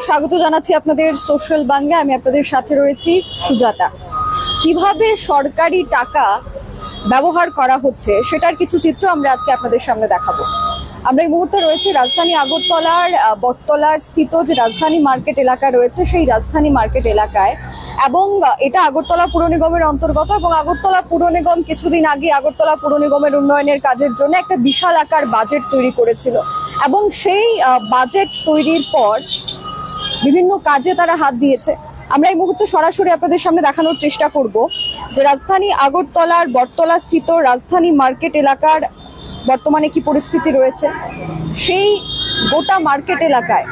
স্বাগত জানাচ্ছি আপনাদের সোশ্যাল বাংলা। আমি আপনাদের সাথে রয়েছি সুজাতা। কিভাবে সরকারি টাকা ব্যবহার করা হচ্ছে সেটার কিছু চিত্র আমরা আজকে আপনাদের সামনে দেখাবো। আমরা এই মুহূর্তে রয়েছে রাজধানী আগরতলার বটতলার স্থিত যে রাজধানী মার্কেট এলাকা রয়েছে সেই রাজধানী মার্কেট এলাকায়, এবং এটা আগরতলা পুর নিগমের অন্তর্গত। এবং আগরতলা পুর নিগম কিছুদিন আগে আগরতলা পুর নিগমের উন্নয়নের কাজের জন্য একটা বিশাল আকার বাজেট তৈরি করেছিল, এবং সেই বাজেট তৈরির পর বিভিন্ন কাজে তারা হাত দিয়েছে। আমরা এই মুহূর্তে সরাসরি আপনাদের সামনে দেখানোর চেষ্টা করব যে রাজধানী আগরতলার বটতলা স্থিত রাজধানী মার্কেট এলাকার বর্তমানে কি পরিস্থিতি রয়েছে, সেই গোটা মার্কেট এলাকায়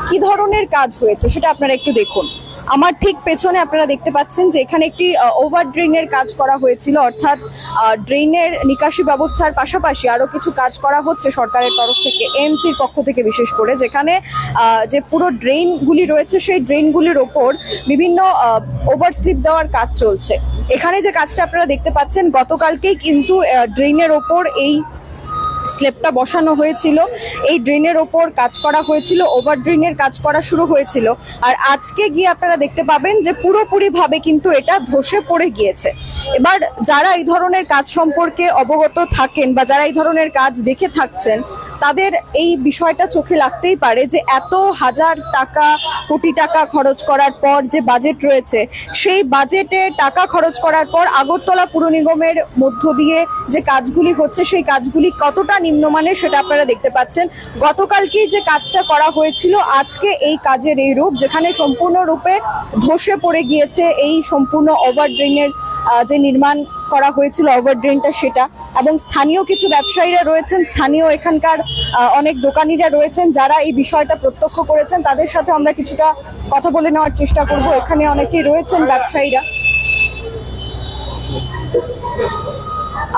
কি ধরনের কাজ হয়েছে সেটা আপনারা একটু দেখুন। আমার ঠিক পেছনে আপনারা দেখতে পাচ্ছেন যে এখানে একটি ওভার ড্রেনের কাজ করা হয়েছিল, অর্থাৎ ড্রেনের নিকাশি ব্যবস্থার পাশাপাশি আরো কিছু কাজ করা হচ্ছে সরকারের তরফ থেকে, এএমসির পক্ষ থেকে বিশেষ করে, যেখানে যে পুরো ড্রেনগুলি রয়েছে সেই ড্রেনগুলির ওপর বিভিন্ন ওভারস্লিপ দেওয়ার কাজ চলছে। এখানে যে কাজটা আপনারা দেখতে পাচ্ছেন, গতকালকেই কিন্তু ড্রেনের ওপর এই স্ল্যাবটা বসানো হয়েছিল, এই ড্রেনের ওপর কাজ করা হয়েছিল, ওভার ড্রেনের কাজ করা শুরু হয়েছিল। আর আজকে গিয়ে আপনারা দেখতে পাবেন যে পুরোপুরিভাবে কিন্তু এটা ধসে পড়ে গিয়েছে। এবার যারা এই ধরনের কাজ সম্পর্কে অবগত থাকেন বা যারা এই ধরনের কাজ দেখে থাকছেন, তাদের এই বিষয়টা চোখে লাগতেই পারে যে এত হাজার টাকা কোটি টাকা খরচ করার পর যে বাজেট রয়েছে, সেই বাজেটে টাকা খরচ করার পর আগরতলা পুর নিগমের মধ্য দিয়ে যে কাজগুলি হচ্ছে সেই কাজগুলি কতটা নিম্নমানের সেটা আপনারা দেখতে পাচ্ছেন। গতকালকেই যে কাজটা করা হয়েছিল, আজকে এই কাজের এই রূপ, যেখানে সম্পূর্ণরূপে ধসে পড়ে গিয়েছে এই সম্পূর্ণ ওভার ড্রেনের যে নির্মাণ করা হয়েছিল ওভার ড্রেনটা সেটা। এবং স্থানীয় কিছু ব্যবসায়ীরা রয়েছেন, স্থানীয় এখানকার অনেক দোকানিরা রয়েছেন যারা এই বিষয়টা প্রত্যক্ষ করেছেন, তাদের সাথে আমরা কিছুটা কথা বলে নেওয়ার চেষ্টা করব। এখানে অনেকেই রয়েছেন ব্যবসায়ীরা,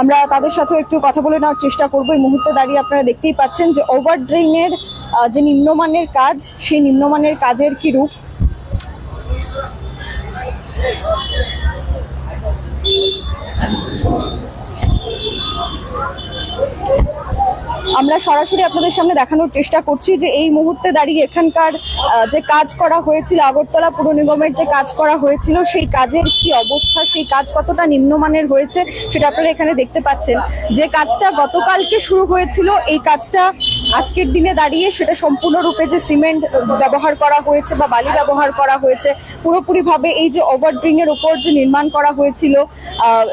আমরা তাদের সাথে একটু কথা বলে নেওয়ার চেষ্টা করব। এই মুহূর্তে দাঁড়িয়ে আপনারা দেখতেই পাচ্ছেন যে ওভার ড্রেনের যে নিম্নমানের কাজ, সেই নিম্নমানের কাজের কি রূপ। আমরা সরাসরি আপনাদের সামনে দেখানোর চেষ্টা করছি যে এই মুহূর্তে দাঁড়িয়ে এখানকার যে কাজ করা হয়েছিল, আগরতলা পুর নিগমের যে কাজ করা হয়েছিল, সেই কাজের কি অবস্থা, সেই কাজ কতটা নিম্নমানের হয়েছে সেটা আপনারা এখানে দেখতে পাচ্ছেন। যে কাজটা গতকালকে শুরু হয়েছিল, এই কাজটা আজকের দিনে দাঁড়িয়ে সেটা সম্পূর্ণরূপে যে সিমেন্ট ব্যবহার করা হয়েছে বা বালি ব্যবহার করা হয়েছে, পুরোপুরিভাবে এই যে ওভার ড্রেনের উপর যে নির্মাণ করা হয়েছিল,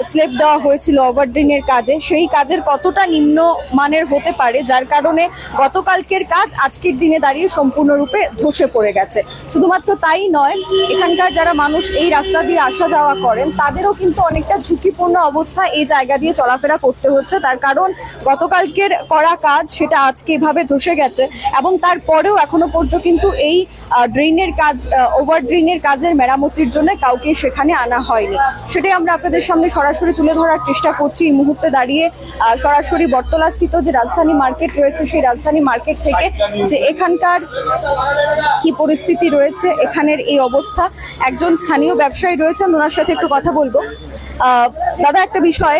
স্ল্যাব দেওয়া হয়েছিল ওভার ড্রেনের কাজে, সেই কাজের কতটা নিম্নমানের হতে পারে, যার কারণে গতকালকের কাজ আজকের দিনে দাঁড়িয়ে সম্পূর্ণরূপে ধসে পড়ে গেছে। শুধুমাত্র তাই নয়, এখানকার যারা মানুষ এই রাস্তা দিয়ে আসা যাওয়া করেন তাদেরও কিন্তু অনেকটা ঝুঁকিপূর্ণ অবস্থা এই জায়গা দিয়ে চলাফেরা করতে হচ্ছে, তার কারণ গতকালকের করা কাজ সেটা আজকে এভাবে ধসে গেছে। এবং তারপরেও এখনো পর্যন্ত কিন্তু এই ড্রেনের কাজ, ওভার ড্রেনের কাজের মেরামতির জন্য কাউকে সেখানে আনা হয়নি। সেটাই আমরা আপনাদের সামনে সরাসরি তুলে ধরার চেষ্টা করছি এই মুহূর্তে দাঁড়িয়ে, সরাসরি বটতলা স্থিত যে রাজধানী মার্কেট রয়েছে সেই রাজধানী মার্কেট থেকে, যে এখানকার কি পরিস্থিতি রয়েছে, এখানের এই অবস্থা। একজন স্থানীয় ব্যবসায়ী রয়েছেন, ওনার সাথে একটু কথা বলবো। দাদা, একটা বিষয়,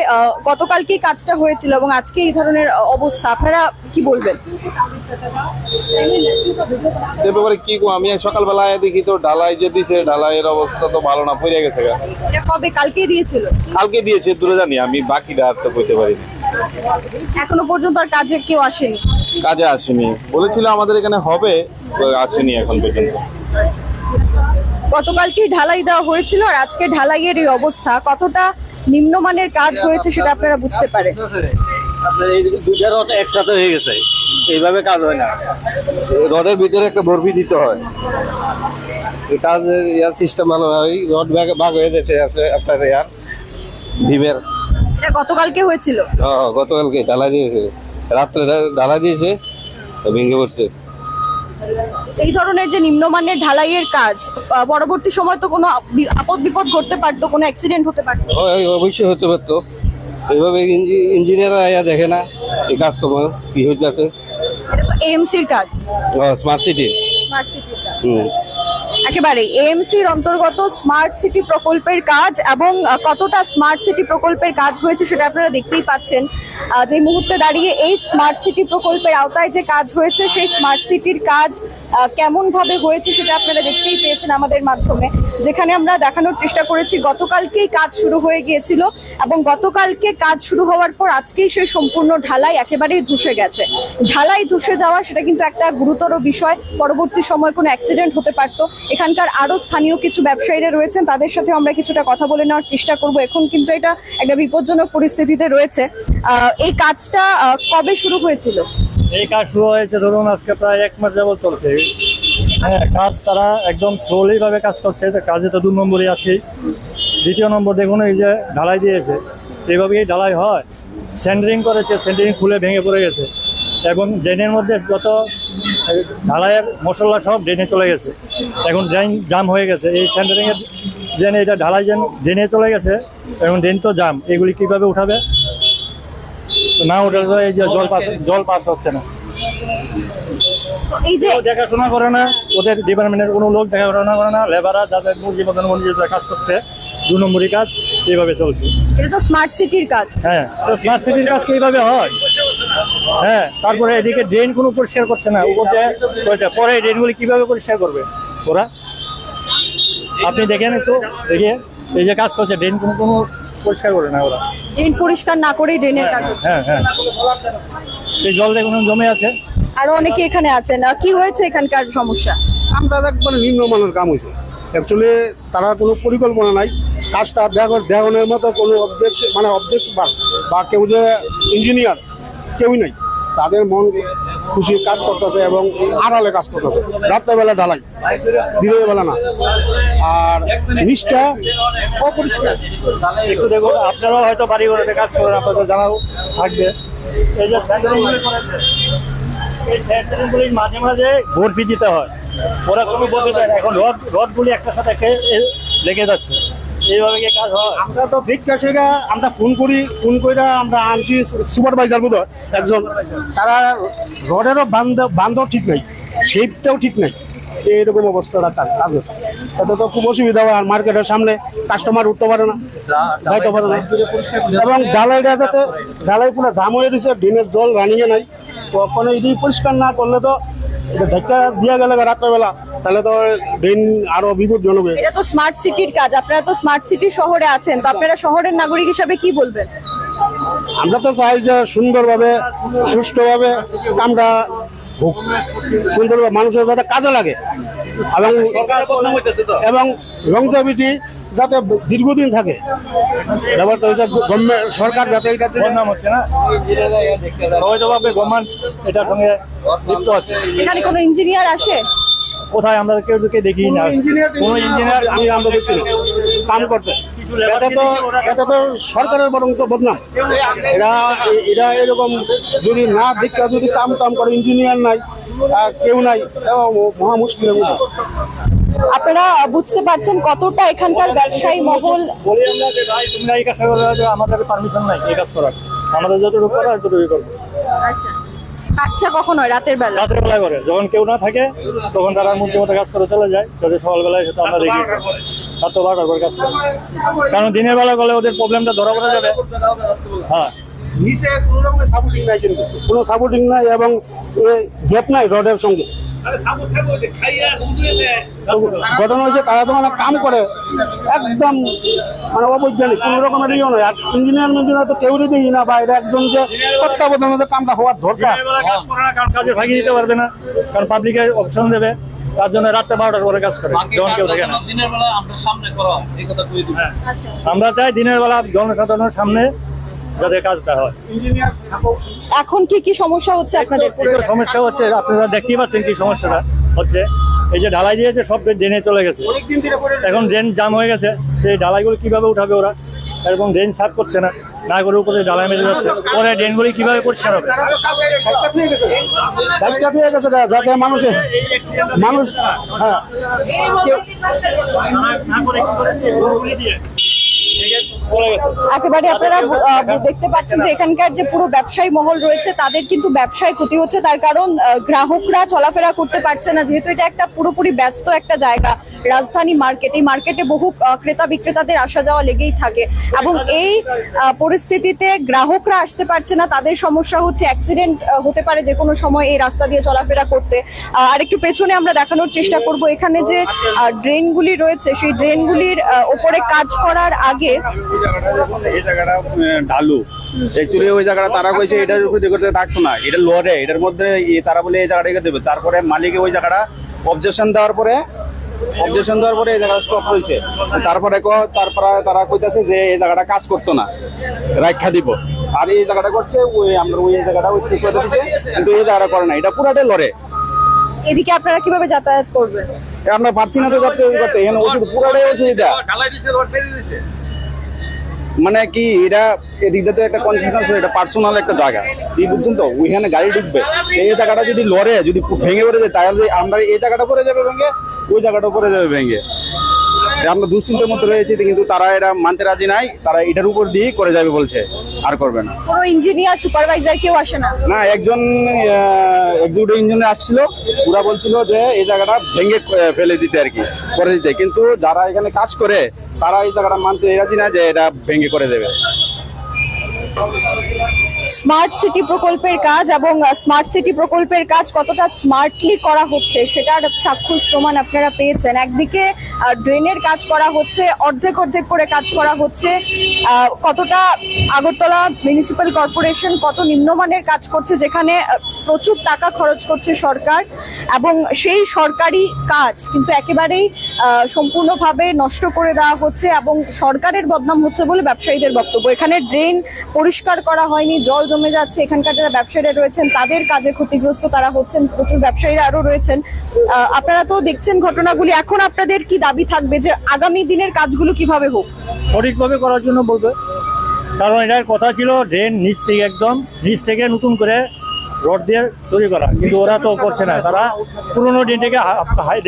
গতকালকেই কাজটা হয়েছিল এবং আজকে এই ধরনের অবস্থা, আপনারা কি বলবেন? কি আমি সকালবেলায় দেখি তো ঢালাই যে দিছে, ঢালাইয়ের অবস্থা তো ভালো না, পড়ে গেছে। কবে? কালকে দিয়েছিল? কালকে দিয়েছে, দূরে জানি, আমি বাকিটা আর তো কইতে পারিনি। এখনো পর্যন্ত আর কাজে কেউ আসেনি? কাজে আসেনি, বলেছিল আমাদের এখানে হবে, আসেনি এখন পর্যন্ত। গতকালকে ঢালাই দেওয়া হয়েছিল আর আজকে ঢালাইয়ের এই অবস্থা, কতটা নিম্নমানের কাজ হয়েছে সেটা আপনারা বুঝতে পারেন। দুইটা রড একসাথে হয়ে গেছে, এইভাবে কাজ হয় না, রডের ভিতরে একটা বরফি দিতে হয়, কাজের ইয়ার সিস্টেম ভালো হয়, রড ভাগ হয়ে যেতে আছে আপনার ইয়ার ভীমের। এটা গতকালকে হয়েছিল? গতকালকে ঢালাই দিয়েছে, রাত্রে ঢালাই দিয়েছে, ভেঙে পড়ছে। এই ধরনের যে নিম্নমানের ঢালাইয়ের কাজ, পরবর্তী সময় তো কোনো আপদ বিপদ ঘটতে পারতো, কোনো অ্যাক্সিডেন্ট হতে পারতো। অবশ্যই হতে পারতো, এইভাবে ইঞ্জিনিয়াররা দেখে না এই কাজ কর্ম কি হইতেছে। এটা তো এএমসির কাজ, স্মার্ট সিটি। স্মার্ট সিটির কাজ। একেবারে এএমসির অন্তর্গত স্মার্ট সিটি প্রকল্পের কাজ এবং কতটা স্মার্ট সিটি প্রকল্পের কাজ হয়েছে সেটা আপনারা দেখতেই পাচ্ছেন। যে মুহূর্তে দাঁড়িয়ে এই স্মার্ট সিটি প্রকল্পের আওতায় যে কাজ হয়েছে সেই স্মার্ট সিটির কাজ কেমন ভাবে হয়েছে সেটা আপনারা দেখতেই পেয়েছেন আমাদের মাধ্যমে, যেখানে আমরা দেখানোর চেষ্টা করেছি গতকালকেই কাজ শুরু হয়ে গিয়েছিল এবং গতকালকে কাজ শুরু হওয়ার পর আজকেই সেই সম্পূর্ণ ঢালাই একেবারেই ধসে গেছে। ঢালাই ধসে যাওয়া সেটা কিন্তু একটা গুরুতর বিষয়, পরবর্তী সময় কোনো অ্যাক্সিডেন্ট হতে পারতো। এখানকার আরো স্থানীয় কিছু ব্যবসায়ীরা রয়েছেন, তাদের সাথে আমরা কিছুটা কথা বলে নেওয়ার চেষ্টা করব। এখন কিন্তু এটা একটা বিপজ্জনক পরিস্থিতিতে রয়েছে। এই কাজটা কবে শুরু হয়েছিল? এই কাজ শুরু হয়েছে ধরুন আজকে প্রায় 1 মাস যাবত চলছে। হ্যাঁ, কাজ তারা একদম স্লোলি ভাবে কাজ করছে। কাজে তো 2 নম্বরই আছে। দ্বিতীয় নম্বর দেখুন এই যে ঢালাই দিয়েছে, এইভাবেই ঢালাই হয়। সেন্টারিং করেছে, সেন্টারিং খুলে ভেঙে পড়ে গেছে এবং ড্রেনের মধ্যে যত ঢালাইয়ের মশলা সব ড্রেনে চলে গেছে। এখন ড্রেন জাম হয়ে গেছে। এই সেন্টারিংয়ের ড্রেনে এটা ঢালাই ড্রেনে চলে গেছে এবং ড্রেন তো জাম, এগুলি কীভাবে উঠাবে? না ওটা তো এই যে জল পাস হচ্ছে না। এই যে দেখাশোনা করে না, ওদের ডিপার্টমেন্টের কোনো লোক দেখাশোনা করে না। লেবাররা যাদের মুরগি মতন কাজ করছে, 2 নম্বরই কাজ, এইভাবে চলছে। এটা তো স্মার্ট সিটির কাজ। হ্যাঁ, তো স্মার্ট সিটির কাজ এইভাবে হয়। হ্যাঁ, তারপরে এদিকে ড্রেন কোনো পরিষ্কার করছে না। উপরে পরে ড্রেনগুলি কিভাবে পরিষ্কার করবে ওরা? আপনি দেখেন একটু, দেখিয়ে এই যে কাজ করছে, ড্রেন কোনো পরিষ্কার করে না ওরা। ড্রেন পরিষ্কার না করেই ড্রেনের কাজ হচ্ছে। হ্যাঁ হ্যাঁ, এই জল দেখুন জমে আছে। আরো অনেকে এখানে আছেন, কি হয়েছে এখানকার সমস্যা? আমরা একবারে নিম্নমানের কাম হয়েছে। অ্যাকচুয়ালি তারা কোনো পরিকল্পনা নাই, কাজটা দেখানোর মতো কোনো অবজেক্ট বা কেউ যে ইঞ্জিনিয়ার কেউই নাই। তাদের মন খুশি কাজ করতেছে এবং আড়ালে কাজ করতেছে। রাত্রেবেলা ঢালাই, দিনের বেলা না। আর নিচটা অপরিষ্কার। একটু দেখুন, আপনারাও হয়তো বাড়ি ঘরে কাজ করেন, আপনাদের জানাও থাকবে। এই যে এই সেন্টারিংগুলির মাঝে মাঝে বরফি দিতে হয়, ওরা কোনো বরফি দেয় না। এখন রডগুলি একটা সাথে লেগে যাচ্ছে, এইভাবে কি কাজ হয়? আমরা তো দেখতে সেটা আমরা ফোন করে আমরা আনছি সুপারভাইজার বোধ একজন। তারা রডেরও বান্ধব ঠিক নাই, শেপটাও ঠিক নাই। এইরকম অবস্থাটা কাজ তাতে তো খুব অসুবিধা হয়। আর মার্কেটের সামনে কাস্টমার উঠতে পারে না, যাইতে পারে না। এবং ঢালাই পুরো জাম হয়ে দিচ্ছে, ড্রেনের জল রানিয়ে নাই। কোনো এটি পরিষ্কার না করলে তো ধাক্কা দিয়ে গেলে রাত্রেবেলা, তাহলে তো ড্রেন আরো বিপজ্জনক। এটা তো স্মার্ট সিটির কাজ, আপনারা তো স্মার্ট সিটি শহরে আছেন, তো আপনারা শহরের নাগরিক হিসাবে কি বলবেন? আমরা তো চাই যে সুন্দরভাবে সুষ্ঠুভাবে কামটা হোক, সুন্দরভাবে মানুষের যাতে কাজে লাগে এবং লংজিভিটি যাতে দীর্ঘদিন থাকে। ব্যাপারটা হচ্ছে গভর্নমেন্ট সরকার যাতে এটা বদনাম হচ্ছে না, অবৈধভাবে গভর্নমেন্ট এটার সঙ্গে লিপ্ত আছে। এখানে কোনো ইঞ্জিনিয়ার আসে? কোথায় আমরা কেউ দেখি না, কোনো ইঞ্জিনিয়ার আমরা দেখছি না কাম করতে। এটা তো সরকারের বরং বদনাম। এরা এরকম যদি না দেখা যদি কাম করে, ইঞ্জিনিয়ার নাই, কেউ নাই, মহা মুশকিলের মধ্যে। আপনারা বুঝতে পারছেন কতটা এখানকার ব্যবসায়ী মহল। বলি আমরা যে ভাই তোমরা এই কাজটা করো, আমাদের পারমিশন নাই এই কাজ করার, আমাদের যতটুকু করার ততটুকু করবো। আচ্ছা, কখন হয়? রাতের বেলা? রাতের বেলায় করে, যখন কেউ না থাকে তখন তারা মূর্তি মতো কাজ করে চলে যায়। যদি সকালবেলায় সেটা আমরা দেখি রাত 12টা করে কাজ করে, কারণ দিনের বেলা করলে ওদের প্রবলেমটা ধরা পড়ে যাবে। হ্যাঁ, নিচে কোনো রকমের সাপোর্টিং নাই, কিন্তু কোনো সাপোর্টিং নাই এবং গ্যাপ নাই রডের সঙ্গে। ঘটনা হয়েছে তারা তো কাম করে একদম অবৈজ্ঞানিক, কোনো রকমের ইয়ে নয়। আর ইঞ্জিনিয়ার তো কেউ দেখি না, বা এটা একজন যে তত্ত্বাবধানে যে কামটা হওয়ার দরকার। কারণ কাজে ভাগিয়ে দিতে পারবে না, কারণ পাবলিকের অপশন দেবে, তার জন্য রাত্রে 12টার পরে কাজ করে, যখন কেউ থাকে না। আমরা চাই দিনের বেলা জনসাধারণের সামনে যাতে কাজটা হয়। এখন কি সমস্যা হচ্ছে আপনাদের? সমস্যা হচ্ছে, আপনারা দেখতেই পাচ্ছেন কি সমস্যাটা হচ্ছে। এই যে ঢালাই দিয়েছে সব ড্রেনে চলে গেছে, এখন ড্রেন জাম হয়ে গেছে। এই ঢালাইগুলো কিভাবে উঠাবে ওরা? এরকম ড্রেন সাফ করছে না, না করে উপরে ঢালাই মেরে যাচ্ছে। পরে ড্রেনগুলি কিভাবে পরিষ্কার হবে? যাতে মানুষ হ্যাঁ একেবারে আপনারা দেখতে পাচ্ছেন যে এখানকার যে পুরো ব্যবসায়ী মহল রয়েছে তাদের কিন্তু ব্যবসায় ক্ষতি হচ্ছে, তার কারণ গ্রাহকরা চলাফেরা করতে পারছে না, যেহেতু এটা একটা পুরোপুরি ব্যস্ত একটা জায়গা রাজধানী মার্কেট। এই মার্কেটে বহু ক্রেতা বিক্রেতাদের আসা যাওয়া লেগেই থাকে এবং এই পরিস্থিতিতে গ্রাহকরা আসতে পারছে না, তাদের সমস্যা হচ্ছে, অ্যাক্সিডেন্ট হতে পারে যে কোনো সময় এই রাস্তা দিয়ে চলাফেরা করতে। আর একটু পেছনে আমরা দেখানোর চেষ্টা করব এখানে যে ড্রেনগুলি রয়েছে সেই ড্রেনগুলির ওপরে কাজ করার আগে এই জায়গাটা ঢালু অ্যাকচুয়ালি ওই জায়গাটা তারা কইছে এটার উপরে করতে থাকতো না, এটা লড়ে এটার মধ্যে তারা বলে এই জায়গাটা দেবে। তারপরে মালিকে ওই জায়গাটা অবজেকশন দেওয়ার পরে এই জায়গাটা স্টপ হয়েছে। তারপরে তারা কইতাছে যে এই জায়গাটা কাজ করতো না, রাখা দিব। আর এই জায়গাটা করছে ওই আমরা ওই জায়গাটা ওই ঠিক করে দিচ্ছে, কিন্তু এই জায়গাটা করে না, এটা পুরাটাই লড়ে। এদিকে আপনারা কিভাবে যাতায়াত করবেন? আমরা পারছি না তো করতে এখানে ওষুধ পুরাটাই অসুবিধা। মানে কি এটা এদিক দিয়ে তো একটা কনসেশন, এটা পার্সোনাল একটা জায়গা, কি বুঝছেন তো, ওইখানে গাড়ি ঢুকবে। এই জায়গাটা যদি লড়ে যদি ভেঙে পড়ে যায় তাহলে আমরা এই জায়গাটা পড়ে যাবে ভেঙে, ওই জায়গাটা পড়ে যাবে ভেঙে। আমরা দুশ্চিন্তার মধ্যে রয়েছি, কিন্তু তারা এটা মানতে রাজি নাই, তারা এটার উপর দিয়ে করে যাবে বলছে, আর করবে না। কোনো ইঞ্জিনিয়ার সুপারভাইজার কেউ আসে না? না, একজন এক্সিকিউটিভ ইঞ্জিনিয়ার আসছিল, ওরা বলছিল যে এই জায়গাটা ভেঙে ফেলে দিতে আর কি, করে দিতে, কিন্তু যারা এখানে কাজ করে তারা এই জায়গাটা মানতে রাজি না যে এটা ভেঙে করে দেবে। স্মার্ট সিটি প্রকল্পের কাজ এবং স্মার্ট সিটি প্রকল্পের কাজ কতটা স্মার্টলি করা হচ্ছে সেটার চাক্ষুষ প্রমাণ আপনারা পেয়েছেন। একদিকে ড্রেনের কাজ করা হচ্ছে, অর্ধেক করে কাজ করা হচ্ছে, কতটা আগরতলা মিউনিসিপ্যাল কর্পোরেশন কত নিম্নমানের কাজ করছে, যেখানে প্রচুর টাকা খরচ করছে সরকার, এবং সেই সরকারি কাজ কিন্তু একেবারেই সম্পূর্ণভাবে নষ্ট করে দেওয়া হচ্ছে এবং সরকারের বদনাম হচ্ছে বলে ব্যবসায়ীদের বক্তব্য। এখানে ড্রেন পরিষ্কার করা হয়নি, জল জমে যাচ্ছে, এখানকার যারা ব্যবসায়ীরা রয়েছেন তাদের কাজে ক্ষতিগ্রস্ত তারা হচ্ছেন, প্রচুর ব্যবসায়ীরা আরো রয়েছেন। আপনারা তো দেখছেন ঘটনাগুলি, এখন আপনাদের কি দাবি থাকবে যে আগামী দিনের কাজগুলো কিভাবে হোক? সঠিকভাবে করার জন্য বলবে, কারণ এটার কথা ছিল ড্রেন নিচ থেকে নতুন করে রড দিয়ে তৈরি করা, কিন্তু ওরা তো করছে না। তারা পুরোনো ড্রেনটাকে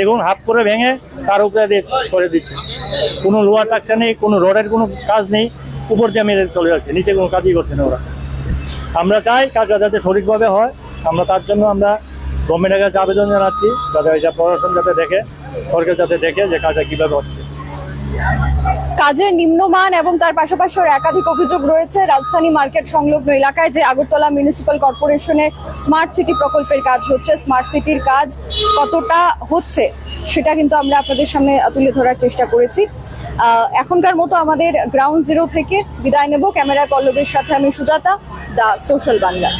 দেখুন হাফ করে ভেঙে তার উপরে দিয়ে করে দিচ্ছে, কোনো লোহার টাকটা নেই, কোনো রডের কোনো কাজ নেই, উপর দিয়ে মেরে চলে যাচ্ছে, নিচে কোনো কাজই করছে না ওরা। আমরা চাই কাজটা যাতে সঠিকভাবে হয়, আমরা তার জন্য আমরা গভর্নমেন্টের কাছে আবেদন জানাচ্ছি, যাতে এটা প্রশাসন যাতে দেখে, সরকার যাতে দেখে যে কাজটা কীভাবে হচ্ছে। কাজের নিম্নমান এবং তার পাশাপাশি একাধিক অভিযোগ রয়েছে রাজধানী মার্কেট সংলগ্ন এলাকায় যে আগরতলা মিউনিসিপ্যাল কর্পোরেশনের স্মার্ট সিটি প্রকল্পের কাজ হচ্ছে, স্মার্ট সিটির কাজ কতটা হচ্ছে সেটা কিন্তু আমরা আপনাদের সামনে তুলে ধরার চেষ্টা করেছি। এখনকার মতো আমাদের গ্রাউন্ড জিরো থেকে বিদায় নেব। ক্যামেরা পল্লবের সাথে আমি সুজাতা, দ্য সোশ্যাল বাংলা।